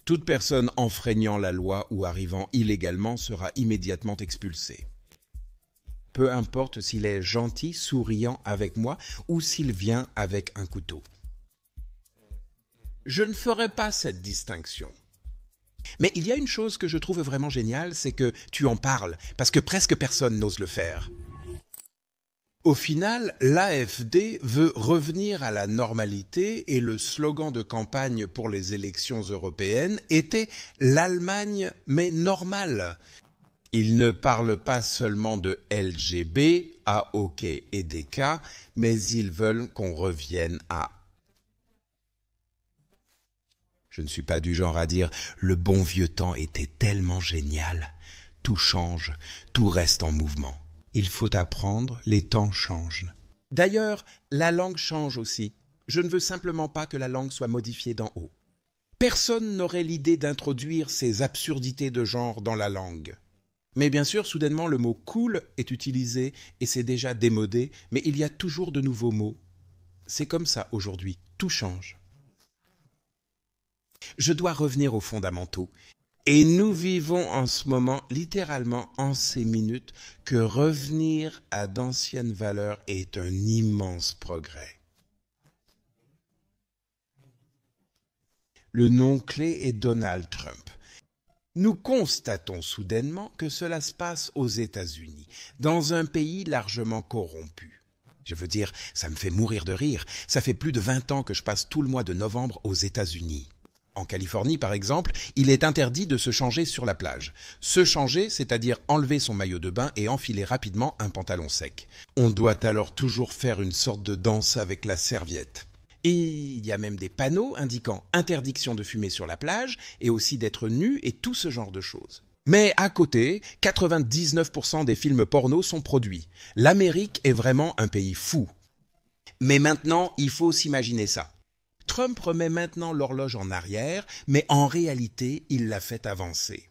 Toute personne enfreignant la loi ou arrivant illégalement sera immédiatement expulsée. Peu importe s'il est gentil, souriant avec moi ou s'il vient avec un couteau. Je ne ferai pas cette distinction. Mais il y a une chose que je trouve vraiment géniale, c'est que tu en parles, parce que presque personne n'ose le faire. Au final, l'AfD veut revenir à la normalité et le slogan de campagne pour les élections européennes était « l'Allemagne, mais normale ». Ils ne parlent pas seulement de LGB, AOK et DK, mais ils veulent qu'on revienne à... Je ne suis pas du genre à dire « le bon vieux temps était tellement génial ». Tout change, tout reste en mouvement. Il faut apprendre, les temps changent. D'ailleurs, la langue change aussi. Je ne veux simplement pas que la langue soit modifiée d'en haut. Personne n'aurait l'idée d'introduire ces absurdités de genre dans la langue. Mais bien sûr, soudainement, le mot « cool » est utilisé et c'est déjà démodé, mais il y a toujours de nouveaux mots. C'est comme ça aujourd'hui, tout change. Je dois revenir aux fondamentaux. Et nous vivons en ce moment, littéralement en ces minutes, que revenir à d'anciennes valeurs est un immense progrès. Le nom-clé est Donald Trump. Nous constatons soudainement que cela se passe aux États-Unis, dans un pays largement corrompu. Je veux dire, ça me fait mourir de rire. Ça fait plus de 20 ans que je passe tout le mois de novembre aux États-Unis. En Californie, par exemple, il est interdit de se changer sur la plage. Se changer, c'est-à-dire enlever son maillot de bain et enfiler rapidement un pantalon sec. On doit alors toujours faire une sorte de danse avec la serviette. Et il y a même des panneaux indiquant interdiction de fumer sur la plage et aussi d'être nu et tout ce genre de choses. Mais à côté, 99% des films porno sont produits. L'Amérique est vraiment un pays fou. Mais maintenant, il faut s'imaginer ça. Trump remet maintenant l'horloge en arrière, mais en réalité, il l'a fait avancer.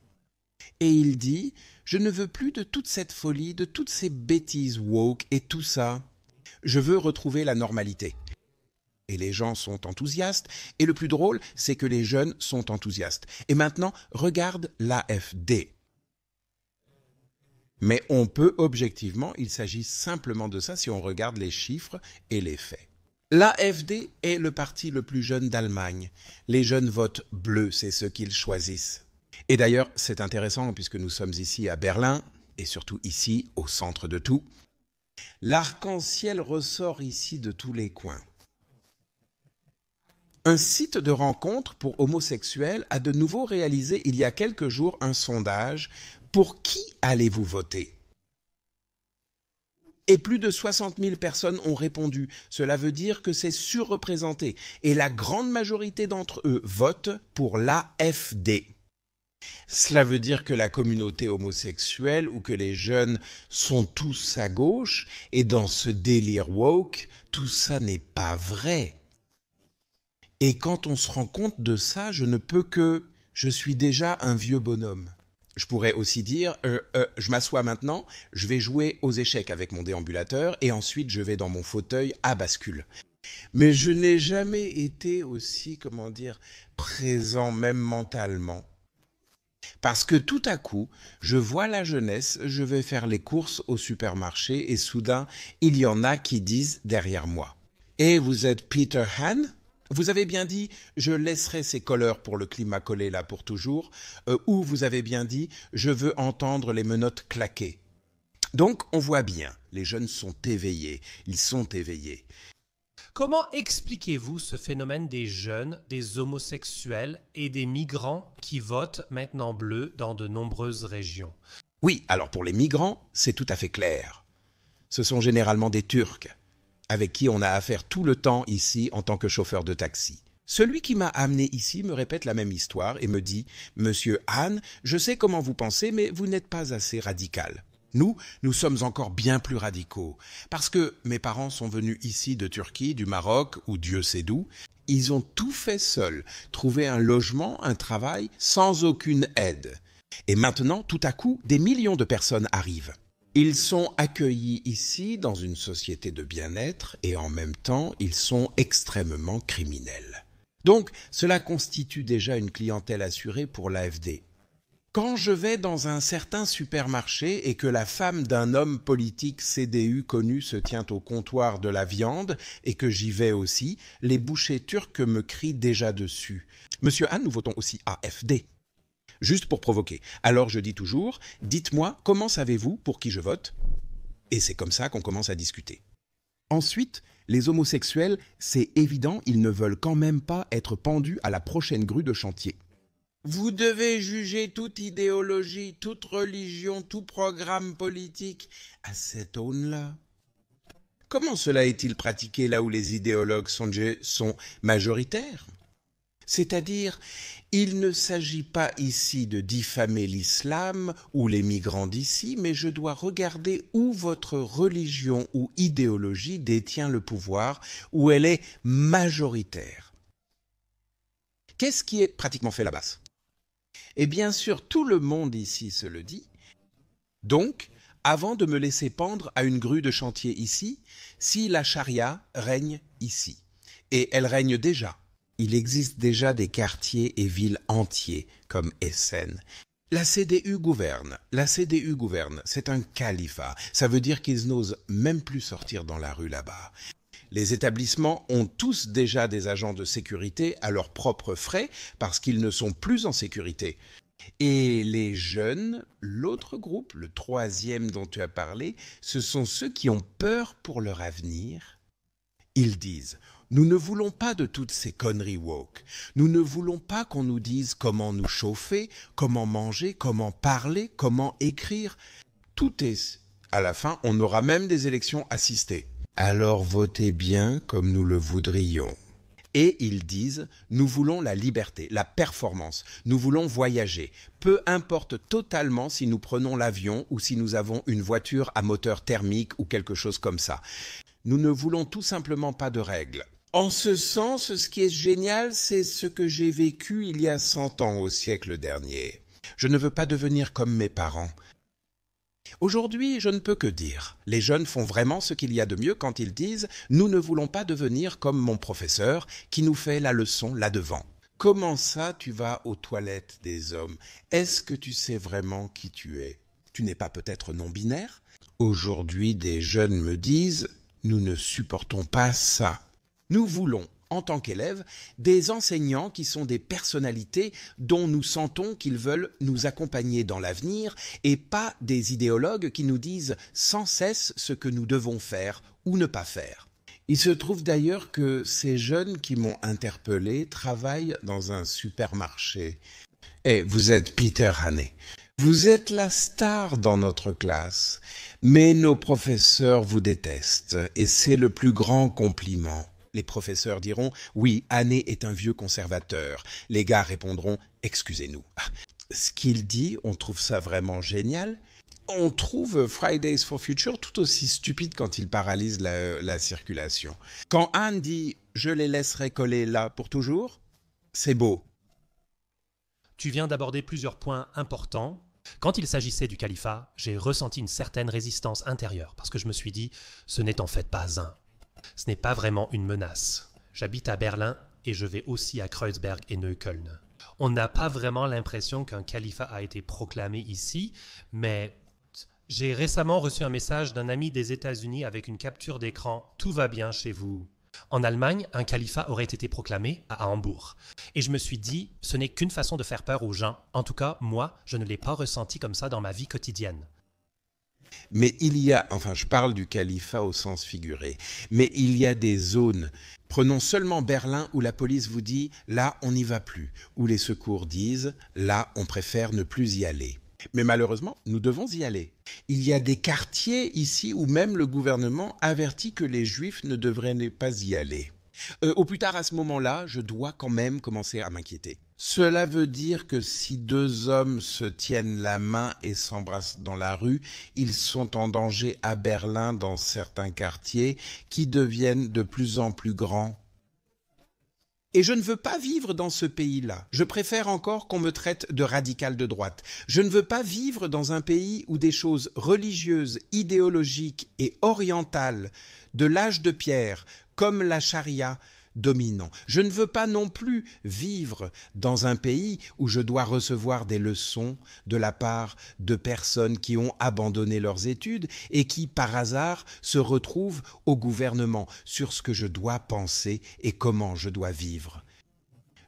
Et il dit « Je ne veux plus de toute cette folie, de toutes ces bêtises woke et tout ça. Je veux retrouver la normalité. » Et les gens sont enthousiastes, et le plus drôle, c'est que les jeunes sont enthousiastes. Et maintenant, regarde l'AfD. Mais on peut objectivement, il s'agit simplement de ça si on regarde les chiffres et les faits. L'AfD est le parti le plus jeune d'Allemagne. Les jeunes votent bleu, c'est ce qu'ils choisissent. Et d'ailleurs, c'est intéressant puisque nous sommes ici à Berlin, et surtout ici, au centre de tout. L'arc-en-ciel ressort ici de tous les coins. Un site de rencontre pour homosexuels a de nouveau réalisé il y a quelques jours un sondage. Pour qui allez-vous voter ? Et plus de 60 000 personnes ont répondu. Cela veut dire que c'est surreprésenté. Et la grande majorité d'entre eux votent pour l'AfD. Cela veut dire que la communauté homosexuelle ou que les jeunes sont tous à gauche. Et dans ce délire woke, tout ça n'est pas vrai. Et quand on se rend compte de ça, je suis déjà un vieux bonhomme. Je pourrais aussi dire, je m'assois maintenant, je vais jouer aux échecs avec mon déambulateur et ensuite je vais dans mon fauteuil à bascule. Mais je n'ai jamais été aussi, présent même mentalement. Parce que tout à coup, je vois la jeunesse, je vais faire les courses au supermarché et soudain, il y en a qui disent derrière moi. « Et vous êtes Peter Han ?» Vous avez bien dit « je laisserai ces colleurs pour le climat collé là pour toujours » ou vous avez bien dit « je veux entendre les menottes claquer ». Donc on voit bien, les jeunes sont éveillés, ils sont éveillés. Comment expliquez-vous ce phénomène des jeunes, des homosexuels et des migrants qui votent maintenant bleu dans de nombreuses régions ? Oui, alors pour les migrants, c'est tout à fait clair. Ce sont généralement des Turcs, avec qui on a affaire tout le temps ici en tant que chauffeur de taxi. Celui qui m'a amené ici me répète la même histoire et me dit « Monsieur Hahn, je sais comment vous pensez, mais vous n'êtes pas assez radical. Nous sommes encore bien plus radicaux. Parce que mes parents sont venus ici de Turquie, du Maroc ou Dieu sait d'où. Ils ont tout fait seuls, trouvé un logement, un travail, sans aucune aide. Et maintenant, tout à coup, des millions de personnes arrivent. Ils sont accueillis ici dans une société de bien-être et en même temps, ils sont extrêmement criminels. Donc, cela constitue déjà une clientèle assurée pour l'AfD. Quand je vais dans un certain supermarché et que la femme d'un homme politique CDU connu se tient au comptoir de la viande et que j'y vais aussi, les bouchers turcs me crient déjà dessus. Monsieur Hahn, nous votons aussi AfD. Juste pour provoquer. Alors je dis toujours, dites-moi comment savez-vous pour qui je vote ? Et c'est comme ça qu'on commence à discuter. Ensuite, les homosexuels, c'est évident, ils ne veulent quand même pas être pendus à la prochaine grue de chantier. Vous devez juger toute idéologie, toute religion, tout programme politique à cette aune-là. Comment cela est-il pratiqué là où les idéologues sont majoritaires ? C'est-à-dire, il ne s'agit pas ici de diffamer l'islam ou les migrants d'ici, mais je dois regarder où votre religion ou idéologie détient le pouvoir, où elle est majoritaire. Qu'est-ce qui est pratiquement fait là-bas ? Et bien sûr, tout le monde ici se le dit. Donc, avant de me laisser pendre à une grue de chantier ici, si la charia règne ici, et elle règne déjà, il existe déjà des quartiers et villes entiers comme Essen. La CDU gouverne, c'est un califat, ça veut dire qu'ils n'osent même plus sortir dans la rue là-bas. Les établissements ont tous déjà des agents de sécurité à leurs propres frais parce qu'ils ne sont plus en sécurité. Et les jeunes, l'autre groupe, le troisième dont tu as parlé, ce sont ceux qui ont peur pour leur avenir. Ils disent « Nous ne voulons pas de toutes ces conneries woke. Nous ne voulons pas qu'on nous dise comment nous chauffer, comment manger, comment parler, comment écrire. Tout est... À la fin, on aura même des élections assistées. Alors votez bien comme nous le voudrions. » Et ils disent « Nous voulons la liberté, la performance, nous voulons voyager. Peu importe totalement si nous prenons l'avion ou si nous avons une voiture à moteur thermique ou quelque chose comme ça. Nous ne voulons tout simplement pas de règles. » En ce sens, ce qui est génial, c'est ce que j'ai vécu il y a 100 ans au siècle dernier. Je ne veux pas devenir comme mes parents. Aujourd'hui, je ne peux que dire, les jeunes font vraiment ce qu'il y a de mieux quand ils disent « Nous ne voulons pas devenir comme mon professeur qui nous fait la leçon là-devant. » Comment ça, tu vas aux toilettes des hommes ? Est-ce que tu sais vraiment qui tu es ? Tu n'es pas peut-être non-binaire ? Aujourd'hui, des jeunes me disent « Nous ne supportons pas ça. » Nous voulons, en tant qu'élèves, des enseignants qui sont des personnalités dont nous sentons qu'ils veulent nous accompagner dans l'avenir et pas des idéologues qui nous disent sans cesse ce que nous devons faire ou ne pas faire. Il se trouve d'ailleurs que ces jeunes qui m'ont interpellé travaillent dans un supermarché. Et vous êtes Peter Haney. Vous êtes la star dans notre classe, mais nos professeurs vous détestent et c'est le plus grand compliment. Les professeurs diront « Oui, Haney est un vieux conservateur ». Les gars répondront « Excusez-nous ». Ce qu'il dit, on trouve ça vraiment génial. On trouve Fridays for Future tout aussi stupide quand il paralyse la circulation. Quand Hahn dit « Je les laisserai coller là pour toujours », c'est beau. Tu viens d'aborder plusieurs points importants. Quand il s'agissait du califat, j'ai ressenti une certaine résistance intérieure parce que je me suis dit « Ce n'est en fait pas un ». Ce n'est pas vraiment une menace. J'habite à Berlin et je vais aussi à Kreuzberg et Neukölln. On n'a pas vraiment l'impression qu'un califat a été proclamé ici, mais j'ai récemment reçu un message d'un ami des États-Unis avec une capture d'écran « Tout va bien chez vous ». En Allemagne, un califat aurait été proclamé à Hambourg. Et je me suis dit, ce n'est qu'une façon de faire peur aux gens. En tout cas, moi, je ne l'ai pas ressenti comme ça dans ma vie quotidienne. Mais il y a, enfin je parle du califat au sens figuré, mais il y a des zones, prenons seulement Berlin où la police vous dit « là on n'y va plus », où les secours disent « là on préfère ne plus y aller ». Mais malheureusement, nous devons y aller. Il y a des quartiers ici où même le gouvernement avertit que les juifs ne devraient pas y aller. Au plus tard à ce moment-là, je dois quand même commencer à m'inquiéter. Cela veut dire que si deux hommes se tiennent la main et s'embrassent dans la rue, ils sont en danger à Berlin dans certains quartiers qui deviennent de plus en plus grands. Et je ne veux pas vivre dans ce pays-là. Je préfère encore qu'on me traite de radical de droite. Je ne veux pas vivre dans un pays où des choses religieuses, idéologiques et orientales de l'âge de pierre, comme la charia, dominant. Je ne veux pas non plus vivre dans un pays où je dois recevoir des leçons de la part de personnes qui ont abandonné leurs études et qui, par hasard, se retrouvent au gouvernement sur ce que je dois penser et comment je dois vivre.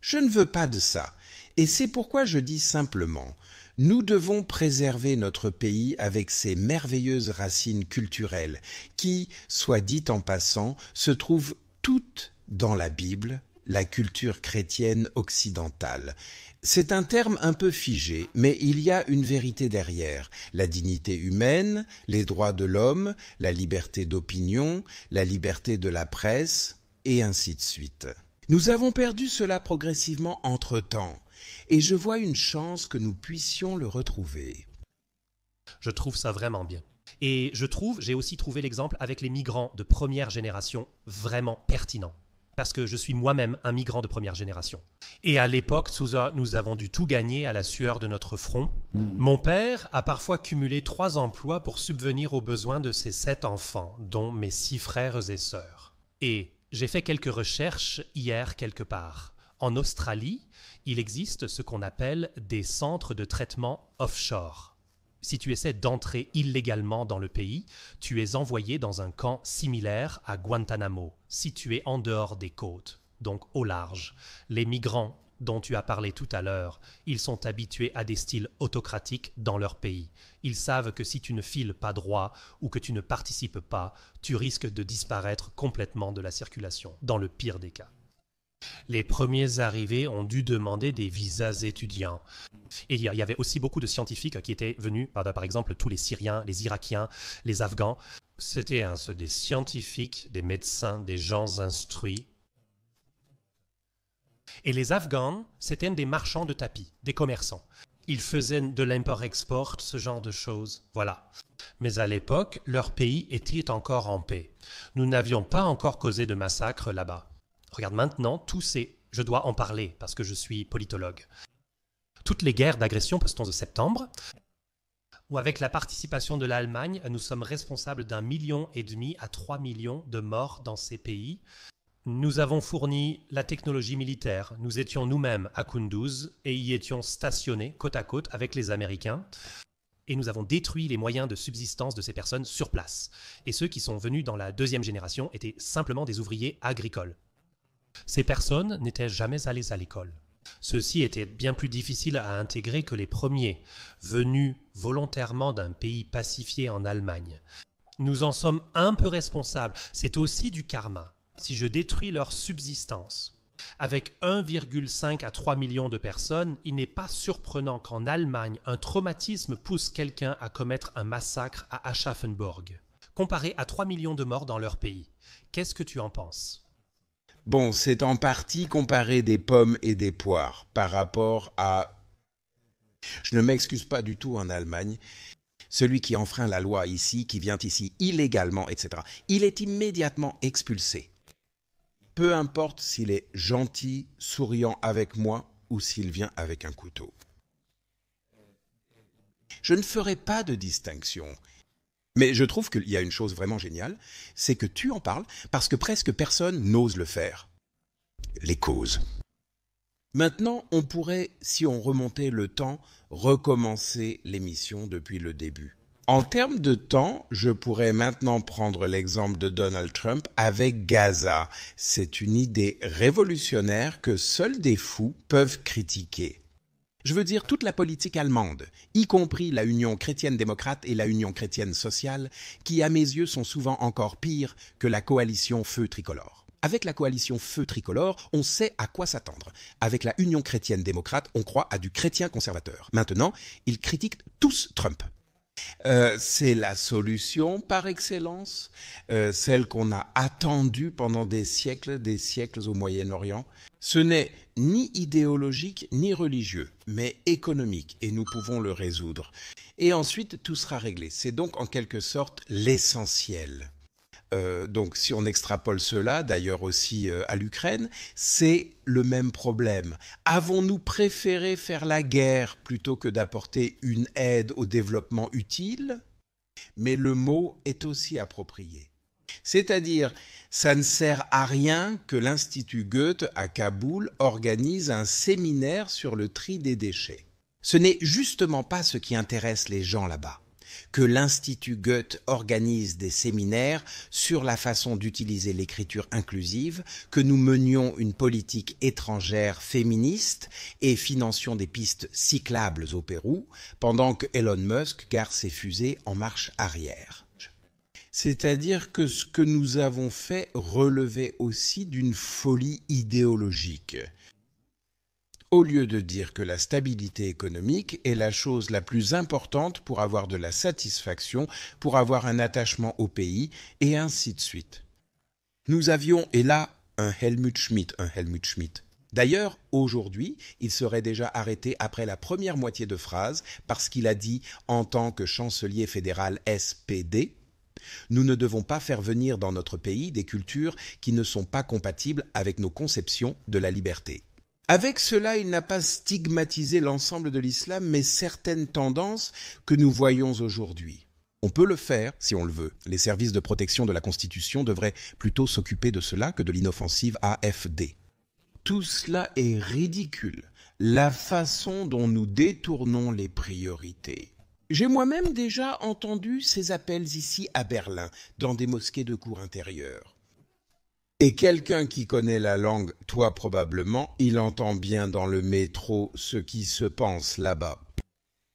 Je ne veux pas de ça. Et c'est pourquoi je dis simplement, nous devons préserver notre pays avec ses merveilleuses racines culturelles qui, soit dit en passant, se trouvent toutes dans la Bible, la culture chrétienne occidentale. C'est un terme un peu figé, mais il y a une vérité derrière. La dignité humaine, les droits de l'homme, la liberté d'opinion, la liberté de la presse, et ainsi de suite. Nous avons perdu cela progressivement entre-temps, et je vois une chance que nous puissions le retrouver. Je trouve ça vraiment bien. Et j'ai aussi trouvé l'exemple avec les migrants de première génération vraiment pertinent. Parce que je suis moi-même un migrant de première génération. Et à l'époque, nous avons dû tout gagner à la sueur de notre front. Mon père a parfois cumulé 3 emplois pour subvenir aux besoins de ses 7 enfants, dont mes 6 frères et sœurs. Et j'ai fait quelques recherches hier quelque part. En Australie, il existe ce qu'on appelle des centres de traitement offshore. Si tu essaies d'entrer illégalement dans le pays, tu es envoyé dans un camp similaire à Guantanamo, situé en dehors des côtes, donc au large. Les migrants dont tu as parlé tout à l'heure, ils sont habitués à des styles autocratiques dans leur pays. Ils savent que si tu ne files pas droit ou que tu ne participes pas, tu risques de disparaître complètement de la circulation, dans le pire des cas. Les premiers arrivés ont dû demander des visas étudiants. Et il y avait aussi beaucoup de scientifiques qui étaient venus, par exemple tous les Syriens, les Irakiens, les Afghans. C'était des scientifiques, des médecins, des gens instruits. Et les Afghans, c'était des marchands de tapis, des commerçants. Ils faisaient de l'import-export, ce genre de choses, voilà. Mais à l'époque, leur pays était encore en paix. Nous n'avions pas encore causé de massacre là-bas. Regarde, maintenant, je dois en parler parce que je suis politologue. Toutes les guerres d'agression post-11 septembre, où avec la participation de l'Allemagne, nous sommes responsables d'1,5 million à 3 millions de morts dans ces pays. Nous avons fourni la technologie militaire. Nous étions nous-mêmes à Kunduz et y étions stationnés côte à côte avec les Américains. Et nous avons détruit les moyens de subsistance de ces personnes sur place. Et ceux qui sont venus dans la 2e génération étaient simplement des ouvriers agricoles. Ces personnes n'étaient jamais allées à l'école. Ceux-ci étaient bien plus difficiles à intégrer que les premiers, venus volontairement d'un pays pacifié en Allemagne. Nous en sommes un peu responsables. C'est aussi du karma. Si je détruis leur subsistance, avec 1,5 à 3 millions de personnes, il n'est pas surprenant qu'en Allemagne, un traumatisme pousse quelqu'un à commettre un massacre à Aschaffenburg. Comparé à 3 millions de morts dans leur pays. Qu'est-ce que tu en penses ? Bon, c'est en partie comparer des pommes et des poires par rapport à... Je ne m'excuse pas du tout en Allemagne. Celui qui enfreint la loi ici, qui vient ici illégalement, etc., il est immédiatement expulsé. Peu importe s'il est gentil, souriant avec moi ou s'il vient avec un couteau. Je ne ferai pas de distinction. Mais je trouve qu'il y a une chose vraiment géniale, c'est que tu en parles parce que presque personne n'ose le faire. Les causes. Maintenant, on pourrait, si on remontait le temps, recommencer l'émission depuis le début. En termes de temps, je pourrais maintenant prendre l'exemple de Donald Trump avec Gaza. C'est une idée révolutionnaire que seuls des fous peuvent critiquer. Je veux dire toute la politique allemande, y compris la Union chrétienne-démocrate et la Union chrétienne-sociale, qui à mes yeux sont souvent encore pires que la coalition Feu tricolore. Avec la coalition Feu tricolore, on sait à quoi s'attendre. Avec la Union chrétienne-démocrate, on croit à du chrétien conservateur. Maintenant, ils critiquent tous Trump. C'est la solution par excellence, celle qu'on a attendue pendant des siècles au Moyen-Orient. Ce n'est ni idéologique ni religieux, mais économique, et nous pouvons le résoudre. Et ensuite, tout sera réglé. C'est donc en quelque sorte l'essentiel. Donc si on extrapole cela, d'ailleurs aussi à l'Ukraine, c'est le même problème. Avons-nous préféré faire la guerre plutôt que d'apporter une aide au développement utile ? Mais le mot est aussi approprié. C'est-à-dire, ça ne sert à rien que l'Institut Goethe à Kaboul organise un séminaire sur le tri des déchets. Ce n'est justement pas ce qui intéresse les gens là-bas. Que l'Institut Goethe organise des séminaires sur la façon d'utiliser l'écriture inclusive, que nous menions une politique étrangère féministe et financions des pistes cyclables au Pérou, pendant que Elon Musk gare ses fusées en marche arrière. C'est-à-dire que ce que nous avons fait relevait aussi d'une folie idéologique. Au lieu de dire que la stabilité économique est la chose la plus importante pour avoir de la satisfaction, pour avoir un attachement au pays, et ainsi de suite. Nous avions, et là, un Helmut Schmidt. D'ailleurs, aujourd'hui, il serait déjà arrêté après la première moitié de phrase parce qu'il a dit, en tant que chancelier fédéral SPD, « Nous ne devons pas faire venir dans notre pays des cultures qui ne sont pas compatibles avec nos conceptions de la liberté. » Avec cela, il n'a pas stigmatisé l'ensemble de l'islam, mais certaines tendances que nous voyons aujourd'hui. On peut le faire, si on le veut. Les services de protection de la Constitution devraient plutôt s'occuper de cela que de l'inoffensive AFD. Tout cela est ridicule, la façon dont nous détournons les priorités. J'ai moi-même déjà entendu ces appels ici à Berlin, dans des mosquées de cour intérieure. Et quelqu'un qui connaît la langue, toi probablement, il entend bien dans le métro ce qui se pense là-bas.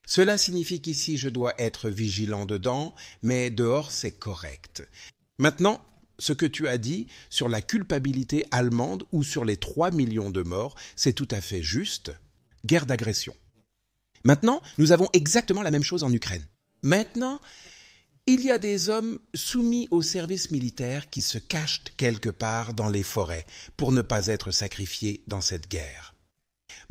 Cela signifie qu'ici je dois être vigilant dedans, mais dehors c'est correct. Maintenant, ce que tu as dit sur la culpabilité allemande ou sur les 3 millions de morts, c'est tout à fait juste. Guerre d'agression. Maintenant, nous avons exactement la même chose en Ukraine. Maintenant, il y a des hommes soumis au service militaire qui se cachent quelque part dans les forêts pour ne pas être sacrifiés dans cette guerre.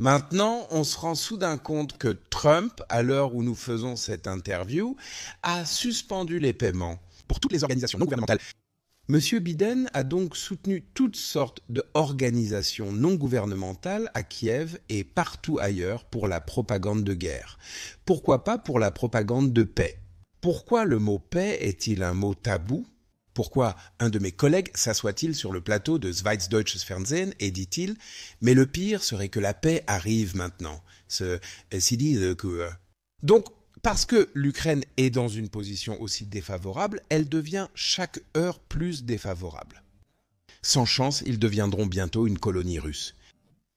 Maintenant, on se rend soudain compte que Trump, à l'heure où nous faisons cette interview, a suspendu les paiements pour toutes les organisations non gouvernementales. Monsieur Biden a donc soutenu toutes sortes d'organisations non gouvernementales à Kiev et partout ailleurs pour la propagande de guerre. Pourquoi pas pour la propagande de paix ? Pourquoi le mot paix est-il un mot tabou ? Pourquoi un de mes collègues s'assoit-il sur le plateau de Schweiz-Deutsches Fernsehen et dit-il « Mais le pire serait que la paix arrive maintenant. » Donc, parce que l'Ukraine est dans une position aussi défavorable, elle devient chaque heure plus défavorable. Sans chance, ils deviendront bientôt une colonie russe.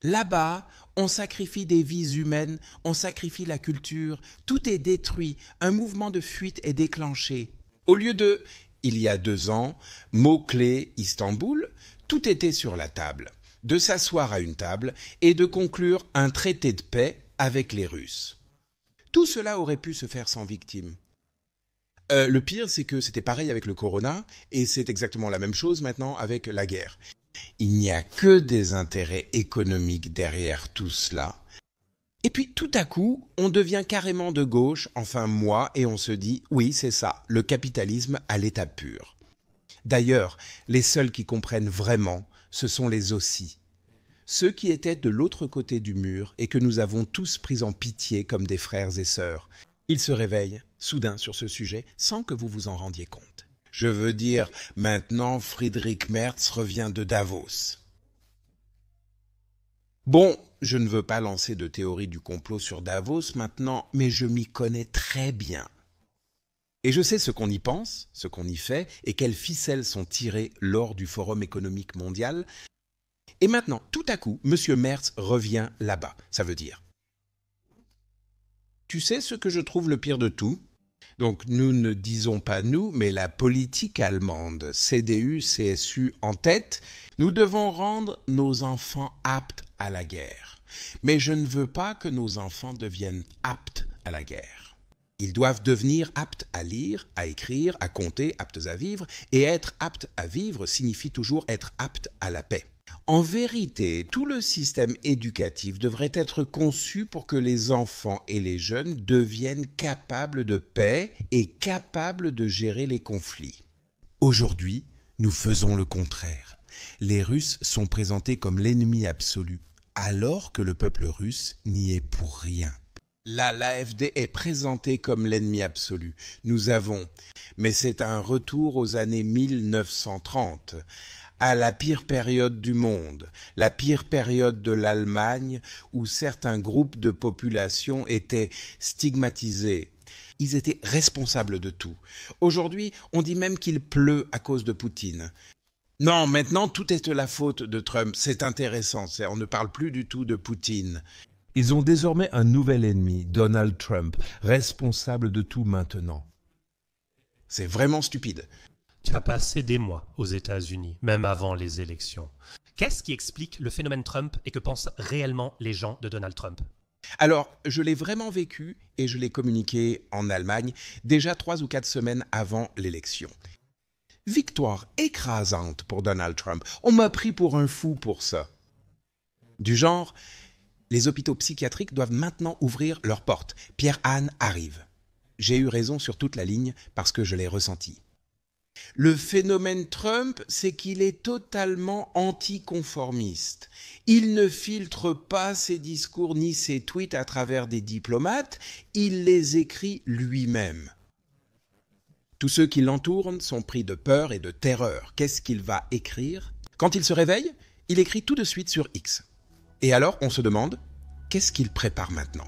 Là-bas, on sacrifie des vies humaines, on sacrifie la culture, tout est détruit, un mouvement de fuite est déclenché. Au lieu de, il y a 2 ans, mot-clé Istanbul, tout était sur la table. De s'asseoir à une table et de conclure un traité de paix avec les Russes. Tout cela aurait pu se faire sans victimes. Le pire, c'est que c'était pareil avec le corona, et c'est exactement la même chose maintenant avec la guerre. Il n'y a que des intérêts économiques derrière tout cela. Et puis tout à coup, on devient carrément de gauche, enfin moi, et on se dit, oui, c'est ça, le capitalisme à l'état pur. D'ailleurs, les seuls qui comprennent vraiment, ce sont les aussi. Ceux qui étaient de l'autre côté du mur et que nous avons tous pris en pitié comme des frères et sœurs. Ils se réveillent, soudain, sur ce sujet, sans que vous vous en rendiez compte. Je veux dire, maintenant, Friedrich Merz revient de Davos. Bon, je ne veux pas lancer de théorie du complot sur Davos maintenant, mais je m'y connais très bien. Et je sais ce qu'on y pense, ce qu'on y fait, et quelles ficelles sont tirées lors du Forum économique mondial. Et maintenant, tout à coup, M. Merz revient là-bas. Ça veut dire... Tu sais ce que je trouve le pire de tout ? Donc nous ne disons pas nous, mais la politique allemande, CDU, CSU en tête, nous devons rendre nos enfants aptes à la guerre. Mais je ne veux pas que nos enfants deviennent aptes à la guerre. Ils doivent devenir aptes à lire, à écrire, à compter, aptes à vivre, et être aptes à vivre signifie toujours être aptes à la paix. En vérité, tout le système éducatif devrait être conçu pour que les enfants et les jeunes deviennent capables de paix et capables de gérer les conflits. Aujourd'hui, nous faisons le contraire. Les Russes sont présentés comme l'ennemi absolu, alors que le peuple russe n'y est pour rien. L'AfD est présentée comme l'ennemi absolu. Nous avons, mais c'est un retour aux années 1930, à la pire période du monde, la pire période de l'Allemagne, où certains groupes de population étaient stigmatisés. Ils étaient responsables de tout. Aujourd'hui, on dit même qu'il pleut à cause de Poutine. Non, maintenant, tout est la faute de Trump. C'est intéressant, on ne parle plus du tout de Poutine. Ils ont désormais un nouvel ennemi, Donald Trump, responsable de tout maintenant. C'est vraiment stupide. Tu as passé des mois aux États-Unis, même avant les élections. Qu'est-ce qui explique le phénomène Trump et que pensent réellement les gens de Donald Trump ? Alors, je l'ai vraiment vécu et je l'ai communiqué en Allemagne déjà 3 ou 4 semaines avant l'élection. Victoire écrasante pour Donald Trump. On m'a pris pour un fou pour ça. Du genre, les hôpitaux psychiatriques doivent maintenant ouvrir leurs portes. Pierre-Anne arrive. J'ai eu raison sur toute la ligne parce que je l'ai ressenti. Le phénomène Trump, c'est qu'il est totalement anticonformiste. Il ne filtre pas ses discours ni ses tweets à travers des diplomates, il les écrit lui-même. Tous ceux qui l'entourent sont pris de peur et de terreur. Qu'est-ce qu'il va écrire ? Quand il se réveille, il écrit tout de suite sur X. Et alors, on se demande, qu'est-ce qu'il prépare maintenant ?